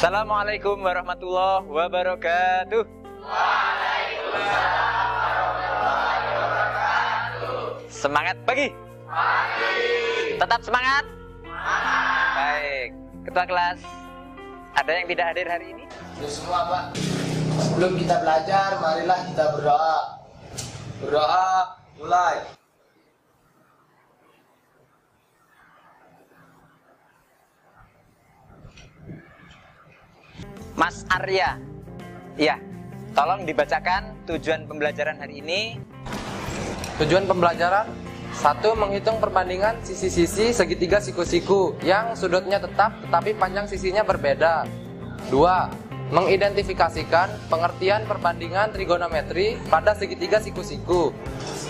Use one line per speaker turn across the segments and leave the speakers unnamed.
Assalamualaikum warahmatullahi wabarakatuh.
Waalaikumsalam warahmatullahi wabarakatuh.
Semangat pagi. Tetap semangat. Baik, ketua kelas, ada yang tidak hadir hari ini?
Ya semua Pak. Sebelum kita belajar, marilah kita berdoa. Berdoa, mulai.
Mas Arya, iya, tolong dibacakan tujuan pembelajaran hari ini.
Tujuan pembelajaran: 1. Menghitung perbandingan sisi-sisi segitiga siku-siku yang sudutnya tetap tetapi panjang sisinya berbeda. 2. Mengidentifikasikan pengertian perbandingan trigonometri pada segitiga siku-siku.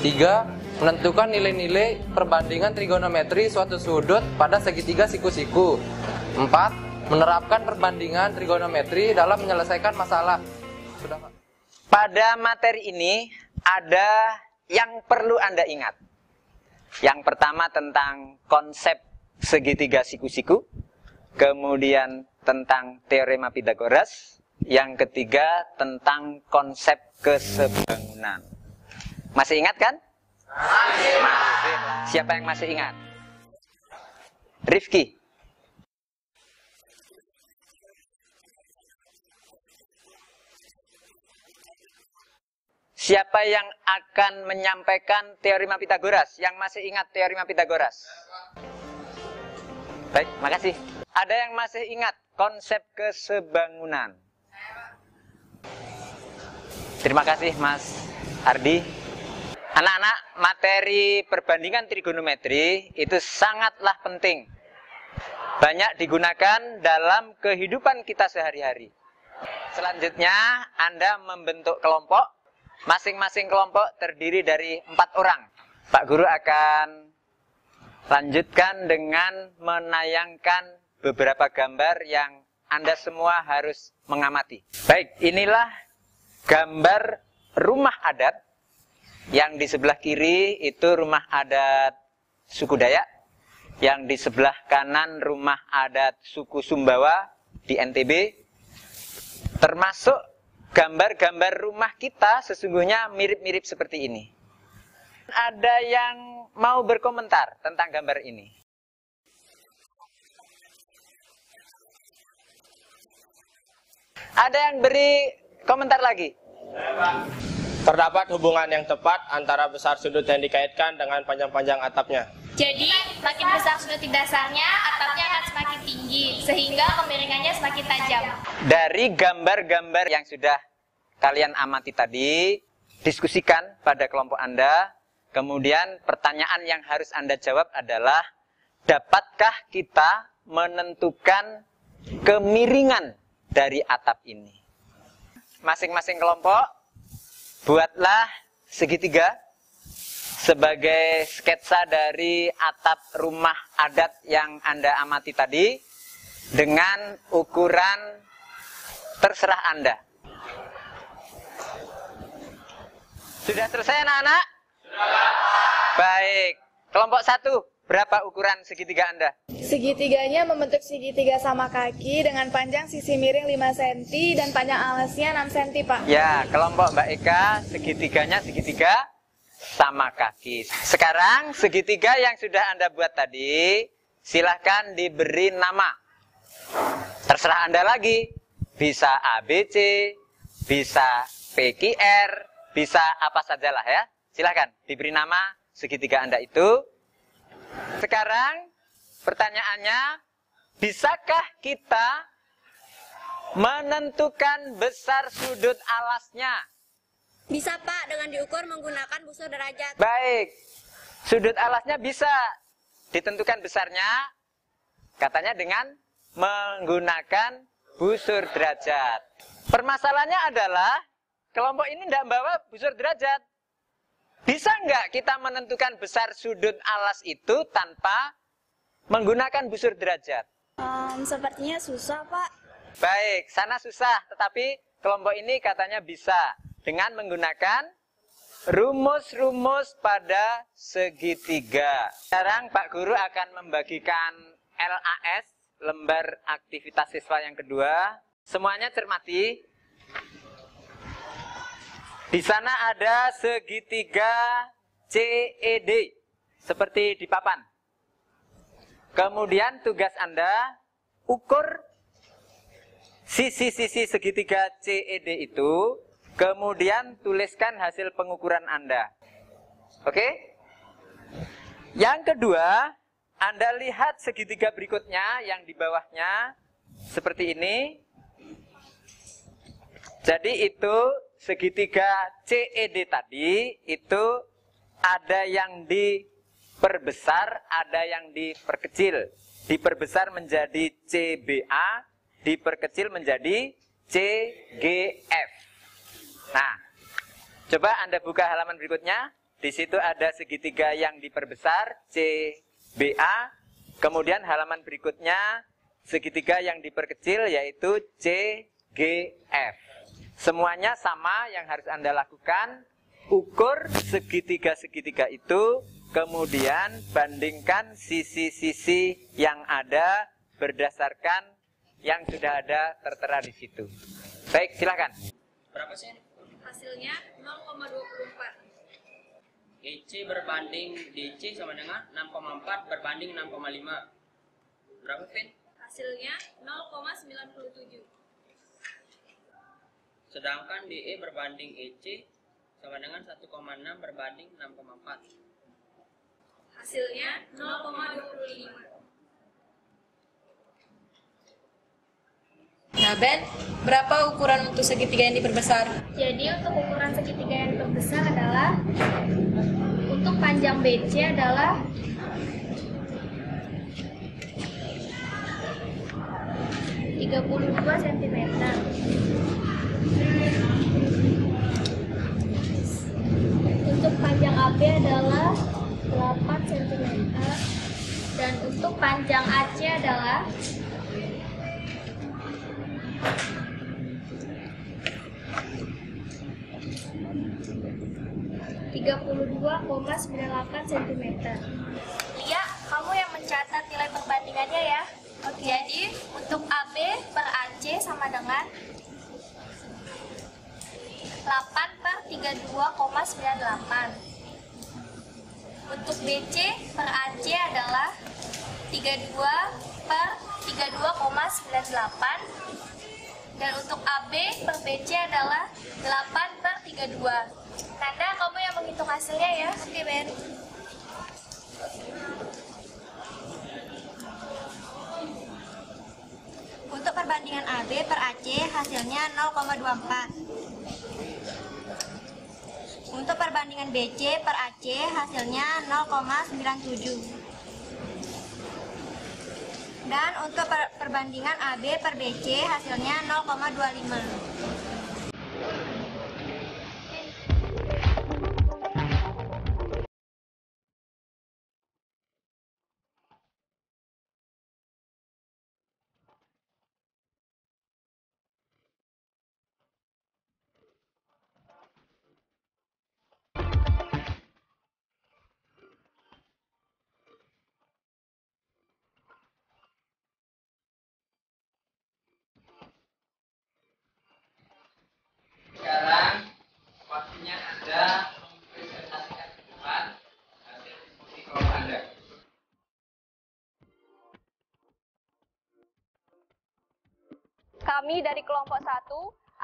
3. Menentukan nilai-nilai perbandingan trigonometri suatu sudut pada segitiga siku-siku. 4. Menerapkan perbandingan trigonometri dalam menyelesaikan masalah. Sudah, Pak.
Pada materi ini ada yang perlu Anda ingat. Yang pertama tentang konsep segitiga siku-siku, kemudian tentang teorema Pythagoras, yang ketiga tentang konsep kesebangunan. Masih ingat kan? Masih. Siapa yang masih ingat? Rifki. Siapa yang akan menyampaikan teorema Pythagoras? Yang masih ingat teorema Pythagoras? Baik, makasih. Ada yang masih ingat konsep kesebangunan? Terima kasih Mas Ardi. Anak-anak, materi perbandingan trigonometri itu sangatlah penting. Banyak digunakan dalam kehidupan kita sehari-hari. Selanjutnya, Anda membentuk kelompok. Masing-masing kelompok terdiri dari 4 orang. Pak Guru akan lanjutkan dengan menayangkan beberapa gambar yang Anda semua harus mengamati. Baik, inilah gambar rumah adat. Yang di sebelah kiri itu rumah adat suku Dayak. Yang di sebelah kanan rumah adat suku Sumbawa di NTB. Termasuk gambar-gambar rumah kita sesungguhnya mirip-mirip seperti ini. Ada yang mau berkomentar tentang gambar ini? Ada yang beri komentar lagi?
Terdapat hubungan yang tepat antara besar sudut yang dikaitkan dengan panjang-panjang atapnya.
Jadi, makin besar sudut dasarnya, atapnya akan semakin tinggi, sehingga kemiringannya semakin tajam.
Dari gambar-gambar yang sudah kalian amati tadi, diskusikan pada kelompok Anda. Kemudian pertanyaan yang harus Anda jawab adalah, dapatkah kita menentukan kemiringan dari atap ini? Masing-masing kelompok, buatlah segitiga sebagai sketsa dari atap rumah adat yang Anda amati tadi dengan ukuran terserah Anda. Sudah selesai anak-anak? Sudah. Baik. Kelompok 1, berapa ukuran segitiga Anda?
Segitiganya membentuk segitiga sama kaki dengan panjang sisi miring 5 cm dan panjang alasnya 6 cm, Pak.
Ya, kelompok Mbak Eka segitiganya segitiga sama kaki. Sekarang segitiga yang sudah Anda buat tadi, silahkan diberi nama. Terserah Anda lagi. Bisa ABC, bisa PQR, bisa apa sajalah ya. Silahkan diberi nama segitiga Anda itu. Sekarang pertanyaannya, bisakah kita menentukan besar sudut alasnya?
Bisa Pak, dengan diukur menggunakan busur derajat.
Baik, sudut alasnya bisa ditentukan besarnya, katanya dengan menggunakan busur derajat. Permasalahannya adalah kelompok ini tidak membawa busur derajat. Bisa nggak kita menentukan besar sudut alas itu tanpa menggunakan busur derajat?
Sepertinya susah, Pak.
Baik, sana susah, tetapi kelompok ini katanya bisa dengan menggunakan rumus-rumus pada segitiga. Sekarang Pak Guru akan membagikan LAS, lembar aktivitas siswa yang kedua. Semuanya cermati. Di sana ada segitiga CED seperti di papan. Kemudian tugas Anda ukur sisi-sisi segitiga CED itu, kemudian tuliskan hasil pengukuran Anda. Oke? Yang kedua, Anda lihat segitiga berikutnya yang di bawahnya seperti ini. Jadi itu segitiga CED tadi itu ada yang diperbesar, ada yang diperkecil. Diperbesar menjadi CBA, diperkecil menjadi CGF. Nah, coba Anda buka halaman berikutnya. Di situ ada segitiga yang diperbesar CBA. Kemudian halaman berikutnya segitiga yang diperkecil yaitu CGF. Semuanya sama, yang harus Anda lakukan ukur segitiga-segitiga itu, kemudian bandingkan sisi-sisi yang ada berdasarkan yang sudah ada tertera di situ. Baik, silakan.
Berapa sih?
Hasilnya 0,24.
EC berbanding DC sama dengan 6,4 berbanding 6,5. Berapa, Vin?
Hasilnya 0,97.
Sedangkan DE berbanding EC sama dengan 1,6 berbanding 6,4.
Hasilnya 0,25. Nah, Ben, berapa ukuran untuk segitiga yang diperbesar?
Jadi untuk ukuran segitiga yang diperbesar adalah untuk panjang BC adalah 32 cm. Untuk panjang AB adalah 8 cm. Dan untuk panjang AC adalah 32,98 cm.
Lia, kamu yang mencatat nilai perbandingannya ya. Oke. Jadi untuk AB per AC sama dengan 8/32,98. Untuk BC per AC adalah 32/32,98. Dan untuk AB per BC adalah 8/32. Nanda, kamu yang menghitung hasilnya ya. Oke, Ben. Untuk perbandingan AB per AC hasilnya 0,24. Untuk perbandingan BC per AC hasilnya 0,97. Dan untuk perbandingan AB per BC hasilnya 0,25.
Sekarang waktunya Anda mempresentasikan ke depan hasil diskusi kelompok Anda.
Kami dari kelompok 1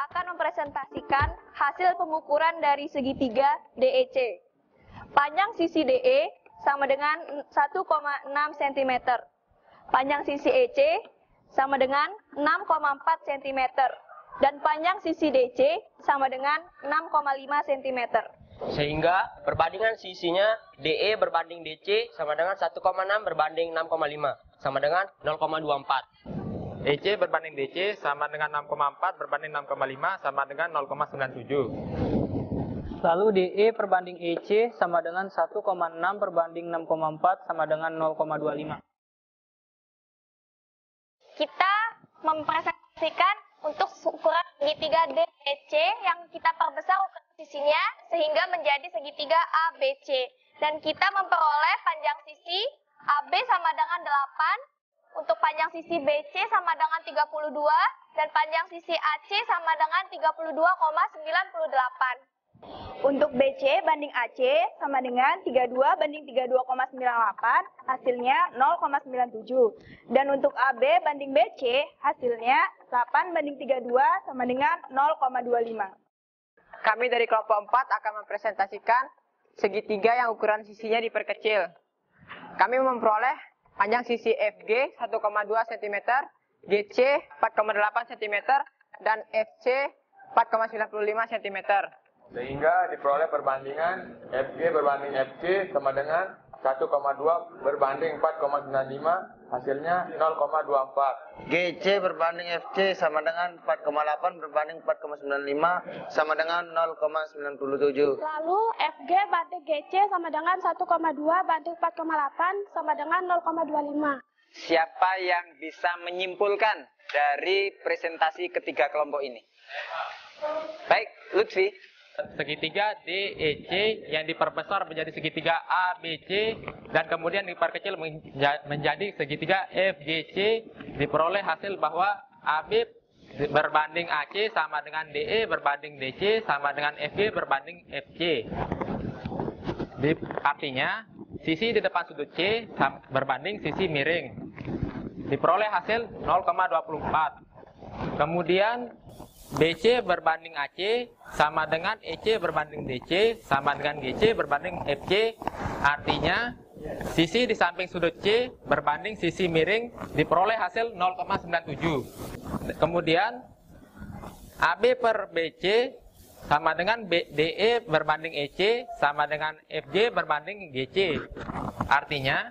akan mempresentasikan hasil pengukuran dari segitiga DEC. Panjang sisi DE sama dengan 1,6 cm. Panjang sisi EC sama dengan 6,4 cm. Dan panjang sisi DC sama dengan 6,5 cm.
Sehingga perbandingan sisinya DE berbanding DC sama dengan 1,6 berbanding 6,5 sama dengan 0,24.
EC berbanding DC sama dengan 6,4 berbanding 6,5 sama dengan 0,97.
Lalu DE perbanding EC sama dengan 1,6 berbanding 6,4 sama dengan 0,25.
Kita mempresentasikan untuk ukuran segitiga DEC yang kita perbesar ukuran sisinya sehingga menjadi segitiga ABC. Dan kita memperoleh panjang sisi AB sama dengan 8, untuk panjang sisi BC sama dengan 32 dan panjang sisi AC sama dengan 32,98.
Untuk BC banding AC sama dengan 32 banding 32,98, hasilnya 0,97. Dan untuk AB banding BC, hasilnya 8 banding 32 sama dengan 0,25.
Kami dari kelompok 4 akan mempresentasikan segitiga yang ukuran sisinya diperkecil. Kami memperoleh panjang sisi FG 1,2 cm, GC 4,8 cm, dan FC 4,95 cm.
Sehingga diperoleh perbandingan FG berbanding FC sama dengan 1,2 berbanding 4,95, hasilnya 0,24.
GC berbanding FC sama dengan 4,8 berbanding 4,95 sama dengan 0,97.
Lalu FG banding GC sama dengan 1,2 banding 4,8 sama dengan 0,25.
Siapa yang bisa menyimpulkan dari presentasi ketiga kelompok ini? Baik, Lutfi.
Segitiga DEC yang diperbesar menjadi segitiga ABC dan kemudian diperkecil menjadi segitiga FGC, diperoleh hasil bahwa AB berbanding AC sama dengan DE berbanding DC sama dengan FG berbanding FC. Artinya sisi di depan sudut C berbanding sisi miring. Diperoleh hasil 0,24. Kemudian BC berbanding AC sama dengan EC berbanding DC sama dengan GC berbanding FC. Artinya sisi di samping sudut C berbanding sisi miring, diperoleh hasil 0,97. Kemudian AB per BC sama dengan DE berbanding EC sama dengan FG berbanding GC. Artinya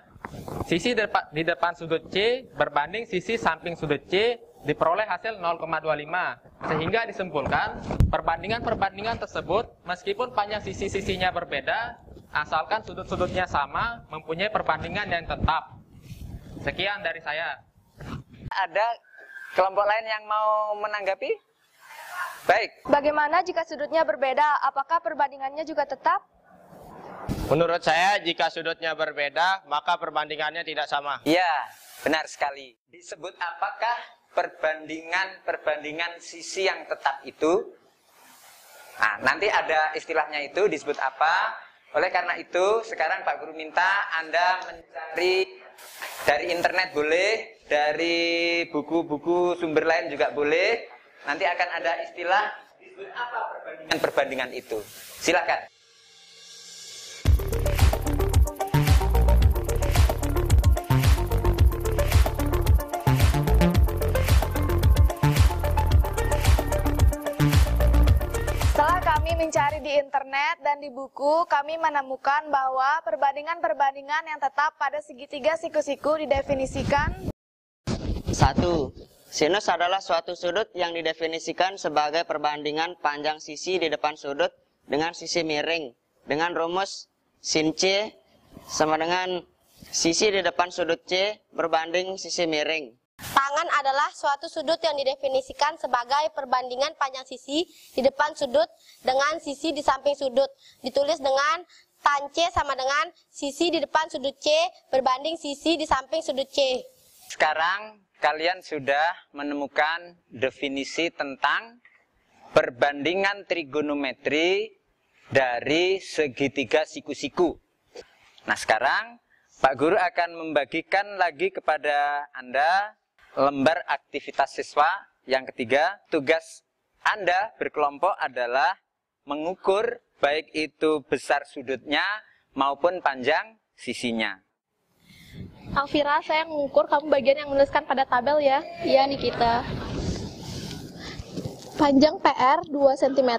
sisi di depan sudut C berbanding sisi samping sudut C, diperoleh hasil 0,25. Sehingga disimpulkan perbandingan-perbandingan tersebut meskipun panjang sisi-sisinya berbeda, asalkan sudut-sudutnya sama, mempunyai perbandingan yang tetap. Sekian dari saya.
Ada kelompok lain yang mau menanggapi? Baik.
Bagaimana jika sudutnya berbeda? Apakah perbandingannya juga tetap?
Menurut saya, jika sudutnya berbeda, maka perbandingannya tidak sama.
Iya, benar sekali. Disebut apakah perbandingan sisi yang tetap itu? Nah, nanti ada istilahnya itu disebut apa? Oleh karena itu, sekarang Pak Guru minta Anda mencari dari internet boleh, dari buku-buku sumber lain juga boleh. Nanti akan ada istilah disebut apa perbandingan itu. Silakan.
Mencari di internet dan di buku, kami menemukan bahwa perbandingan-perbandingan yang tetap pada segitiga siku-siku didefinisikan.
1. Sinus adalah suatu sudut yang didefinisikan sebagai perbandingan panjang sisi di depan sudut dengan sisi miring, dengan rumus sin C sama dengan sisi di depan sudut C berbanding sisi miring.
Tangan adalah suatu sudut yang didefinisikan sebagai perbandingan panjang sisi di depan sudut dengan sisi di samping sudut. Ditulis dengan tan C sama dengan sisi di depan sudut C berbanding sisi di samping sudut C.
Sekarang kalian sudah menemukan definisi tentang perbandingan trigonometri dari segitiga siku-siku. Nah, sekarang Pak Guru akan membagikan lagi kepada Anda lembar aktivitas siswa yang ketiga. Tugas Anda berkelompok adalah mengukur baik itu besar sudutnya maupun panjang sisinya.
Alvira, saya mengukur, kamu bagian yang menuliskan pada tabel ya. Iya, Nikita. Panjang PR 2 cm,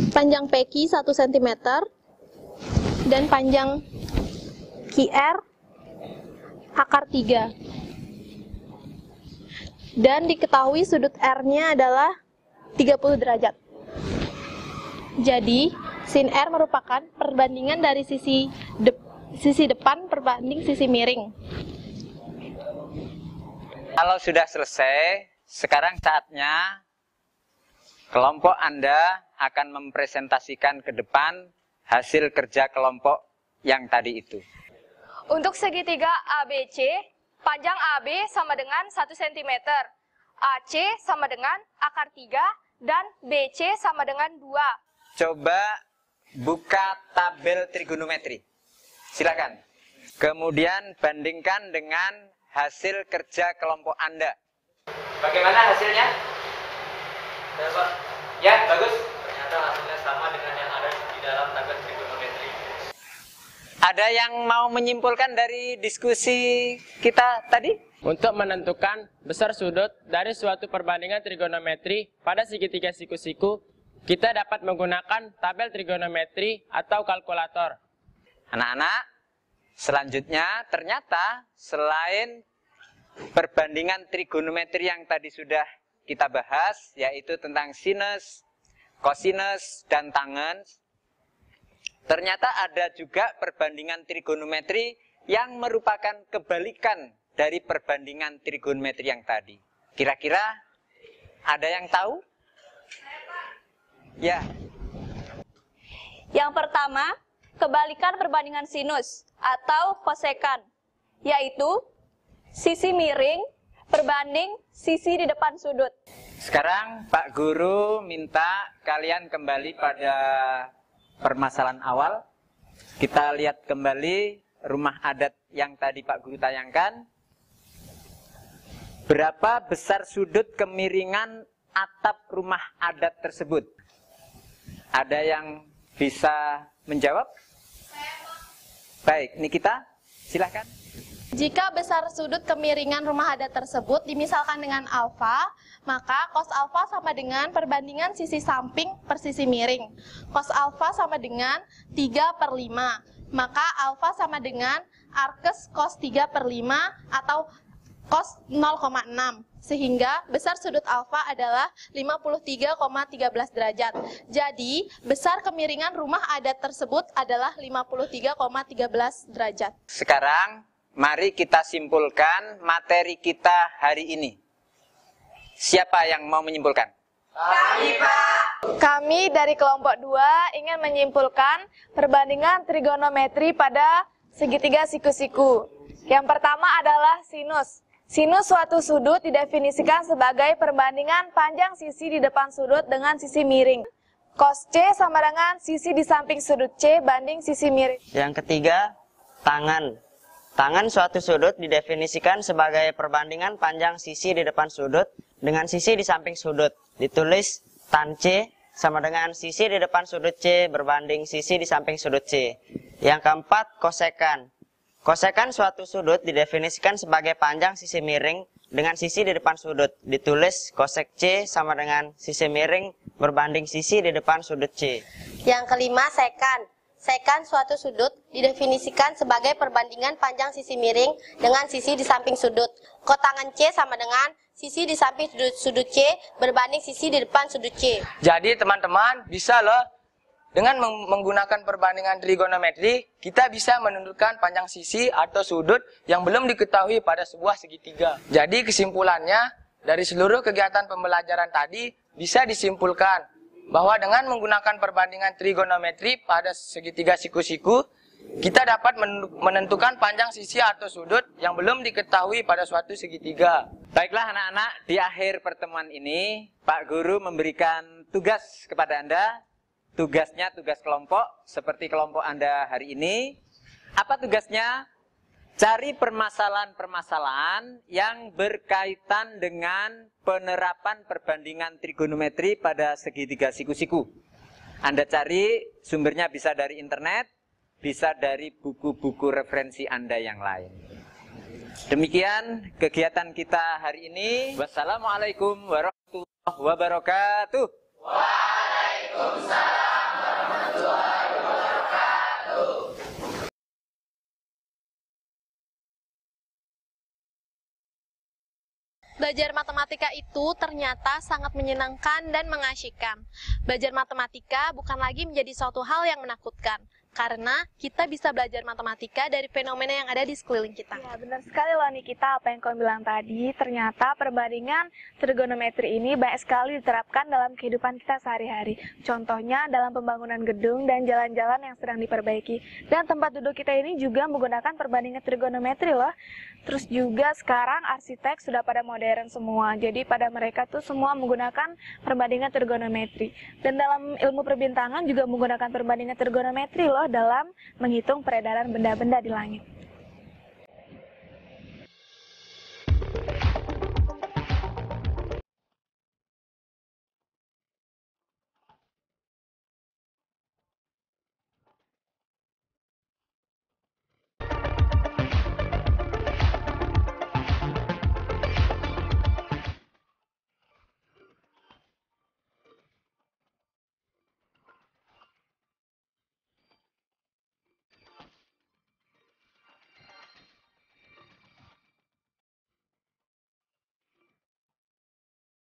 panjang PQ 1 cm, dan panjang QR akar 3. Dan diketahui sudut R-nya adalah 30 derajat. Jadi, sin R merupakan perbandingan dari sisi depan perbanding sisi miring.
Kalau sudah selesai, sekarang saatnya kelompok Anda akan mempresentasikan ke depan hasil kerja kelompok yang tadi itu.
Untuk segitiga ABC, panjang AB sama dengan 1 cm, AC sama dengan akar 3, dan BC sama dengan 2.
Coba buka tabel trigonometri. Silakan. Kemudian bandingkan dengan hasil kerja kelompok Anda. Bagaimana hasilnya? Ya, bagus.
Ternyata hasilnya sama dengan yang ada di dalam tabel trigonometri.
Ada yang mau menyimpulkan dari diskusi kita tadi?
Untuk menentukan besar sudut dari suatu perbandingan trigonometri pada segitiga siku-siku, kita dapat menggunakan tabel trigonometri atau kalkulator.
Anak-anak, selanjutnya ternyata selain perbandingan trigonometri yang tadi sudah kita bahas, yaitu tentang sinus, kosinus, dan tangens, ternyata ada juga perbandingan trigonometri yang merupakan kebalikan dari perbandingan trigonometri yang tadi. Kira-kira ada yang tahu? Ya.
Yang pertama, kebalikan perbandingan sinus atau kosekan, yaitu sisi miring berbanding sisi di depan sudut.
Sekarang Pak Guru minta kalian kembali pada permasalahan awal. Kita lihat kembali rumah adat yang tadi Pak Guru tayangkan. Berapa besar sudut kemiringan atap rumah adat tersebut? Ada yang bisa menjawab? Baik, Nikita, silahkan.
Jika besar sudut kemiringan rumah adat tersebut dimisalkan dengan alfa, maka cos alfa sama dengan perbandingan sisi samping per sisi miring. Cos alfa sama dengan 3/5, maka alfa sama dengan arkes cos 3/5 atau cos 0,6. Sehingga besar sudut alfa adalah 53,13 derajat. Jadi, besar kemiringan rumah adat tersebut adalah 53,13 derajat.
Sekarang, mari kita simpulkan materi kita hari ini. Siapa yang mau menyimpulkan?
Kami, Pak. Kami dari kelompok 2 ingin menyimpulkan perbandingan trigonometri pada segitiga siku-siku. Yang pertama adalah sinus. Sinus suatu sudut didefinisikan sebagai perbandingan panjang sisi di depan sudut dengan sisi miring. Cos C sama dengan sisi di samping sudut C banding sisi miring.
Yang ketiga, tangan. Tangan suatu sudut didefinisikan sebagai perbandingan panjang sisi di depan sudut dengan sisi di samping sudut. Ditulis tan C sama dengan sisi di depan sudut C berbanding sisi di samping sudut C. Yang keempat, kosekan. Kosekan suatu sudut didefinisikan sebagai panjang sisi miring dengan sisi di depan sudut. Ditulis kosek C sama dengan sisi miring berbanding sisi di depan sudut C.
Yang kelima, sekan. Sekan suatu sudut didefinisikan sebagai perbandingan panjang sisi miring dengan sisi di samping sudut. Kotangan C sama dengan sisi di samping sudut C berbanding sisi di depan sudut C.
Jadi teman-teman bisa loh, dengan menggunakan perbandingan trigonometri, kita bisa menentukan panjang sisi atau sudut yang belum diketahui pada sebuah segitiga. Jadi kesimpulannya, dari seluruh kegiatan pembelajaran tadi, bisa disimpulkan bahwa dengan menggunakan perbandingan trigonometri pada segitiga siku-siku, kita dapat menentukan panjang sisi atau sudut yang belum diketahui pada suatu segitiga.
Baiklah anak-anak, di akhir pertemuan ini, Pak Guru memberikan tugas kepada Anda. Tugasnya tugas kelompok, seperti kelompok Anda hari ini. Apa tugasnya? Cari permasalahan-permasalahan yang berkaitan dengan penerapan perbandingan trigonometri pada segitiga siku-siku. Anda cari sumbernya bisa dari internet, bisa dari buku-buku referensi Anda yang lain. Demikian kegiatan kita hari ini. Wassalamualaikum warahmatullahi wabarakatuh. Waalaikumsalam warahmatullahi wabarakatuh.
Belajar matematika itu ternyata sangat menyenangkan dan mengasyikkan. Belajar matematika bukan lagi menjadi suatu hal yang menakutkan,
karena kita bisa belajar matematika dari fenomena yang ada di sekeliling kita.
Ya, benar sekali loh Nikita apa yang kau bilang tadi. Ternyata perbandingan trigonometri ini banyak sekali diterapkan dalam kehidupan kita sehari-hari. Contohnya dalam pembangunan gedung dan jalan-jalan yang sedang diperbaiki. Dan tempat duduk kita ini juga menggunakan perbandingan trigonometri loh. Terus juga sekarang arsitek sudah pada modern semua. Jadi pada mereka tuh semua menggunakan perbandingan trigonometri. Dan dalam ilmu perbintangan juga menggunakan perbandingan trigonometri loh dalam menghitung peredaran benda-benda di langit.